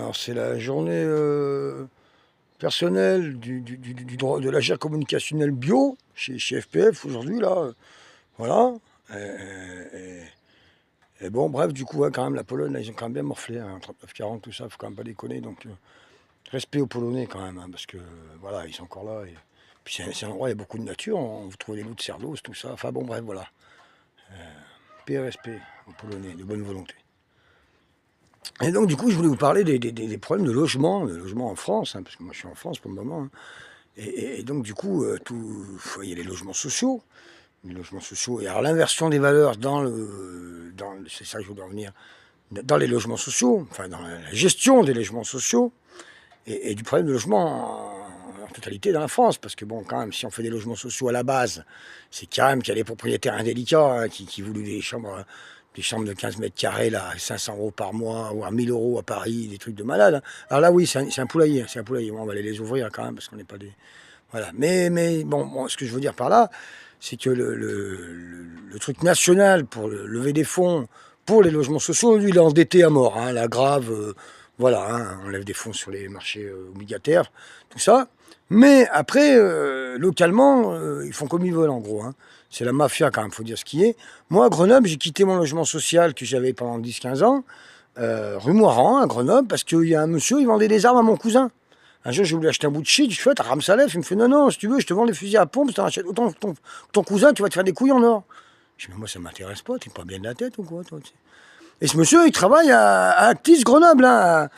Alors c'est la journée personnelle du droit de l'agir communicationnel bio chez FPF aujourd'hui là. Voilà. Et, et bon bref du coup ouais, quand même la Pologne là, ils ont quand même bien morflé, hein, 39-40 tout ça, faut quand même pas déconner. Donc respect aux Polonais quand même, hein, parce que voilà, ils sont encore là. Et, puis c'est un endroit, il y a beaucoup de nature, vous trouvez des loups de cerdos, tout ça. Enfin bon bref voilà. Paix et respect aux Polonais, de bonne volonté. Et donc, du coup, je voulais vous parler des problèmes de logement en France, hein, parce que moi, je suis en France pour le moment. Hein. Et donc, du coup, il y a les logements sociaux. Les logements sociaux. Et alors, l'inversion des valeurs c'est ça que je voulais en venir, dans les logements sociaux, enfin, dans la gestion des logements sociaux, et du problème de logement en totalité dans la France. Parce que, bon, quand même, si on fait des logements sociaux à la base, c'est quand même qu'il y a des propriétaires indélicats hein, qui voulaient des chambres de 15 mètres carrés, là, 500 € par mois, ou à 1000 € à Paris, des trucs de malade. Hein. Alors là, oui, c'est un poulailler, c'est un poulailler. Bon, on va aller les ouvrir quand même, parce qu'on n'est pas des... Voilà. Mais bon, ce que je veux dire par là, c'est que le truc national pour lever des fonds pour les logements sociaux, lui, il est endetté à mort. Hein, la grave, voilà, hein, on lève des fonds sur les marchés obligataires, tout ça. Mais après, localement, ils font comme ils veulent, en gros. Hein. C'est la mafia, quand même, faut dire ce qui est. Moi, à Grenoble, j'ai quitté mon logement social que j'avais pendant 10-15 ans, rue Moirand, à Grenoble, parce qu'il y a un monsieur, il vendait des armes à mon cousin. Un jour, j'ai voulu acheter un bout de shit, je fais, t'as Ramsalef, il me fait, non, si tu veux, je te vends des fusils à pompe, t'en achètes autant que ton cousin, tu vas te faire des couilles en or. Je dis, mais moi, ça m'intéresse pas, t'es pas bien de la tête ou quoi, toi, tu sais. Et ce monsieur, il travaille à Actis, Grenoble, hein,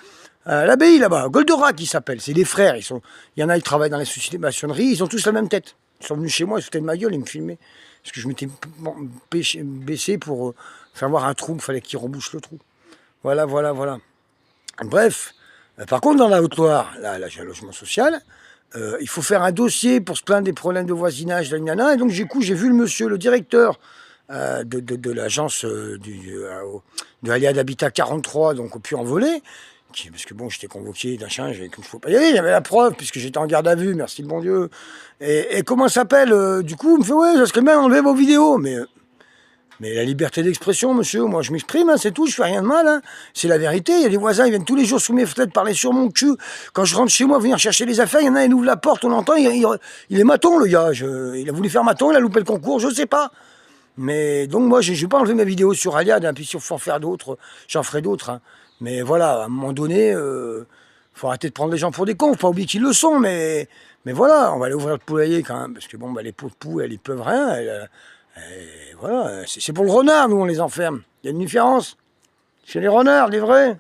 à l'abbaye là-bas, Goldorak, il s'appelle, c'est des frères, il y en a, ils travaillent dans les sociétés de maçonnerie, ils ont tous la même tête. Ils sont venus chez moi, ils se foutaient de ma gueule, ils me filmaient. Parce que je m'étais baissé pour faire voir un trou, il fallait qu'ils rebouchent le trou. Voilà. Bref, par contre, dans la Haute-Loire, là j'ai un logement social, il faut faire un dossier pour se plaindre des problèmes de voisinage, et donc j'ai vu le monsieur, le directeur de l'agence de Aliade Habitat 43, donc au Puy-en-Velay, parce que bon, j'étais convoqué d'un chien, il ne faut pas y aller, il y avait la preuve, puisque j'étais en garde à vue, merci le bon Dieu. Et comment ça s'appelle du coup, il me fait, ouais, ça serait bien d'enlever vos vidéos, mais la liberté d'expression, monsieur, moi je m'exprime, hein, c'est tout, je fais rien de mal, hein. C'est la vérité. Il y a des voisins, ils viennent tous les jours sous mes fenêtres parler sur mon cul. Quand je rentre chez moi, venir chercher les affaires, il y en a, il ouvre la porte, on entend, il est maton le gars. Il a voulu faire maton, il a loupé le concours, je sais pas. Mais donc moi, je vais pas enlever ma vidéo sur Aliade, hein, puis si on faut en faire d'autres, j'en ferai d'autres. Hein. Mais voilà, à un moment donné, faut arrêter de prendre les gens pour des cons, faut pas oublier qu'ils le sont, mais voilà, on va aller ouvrir le poulailler quand même, parce que bon, les pauvres poules, elles, ils peuvent rien. Et voilà, c'est pour le renard, nous, on les enferme. Il y a une différence. C'est les renards, les vrais.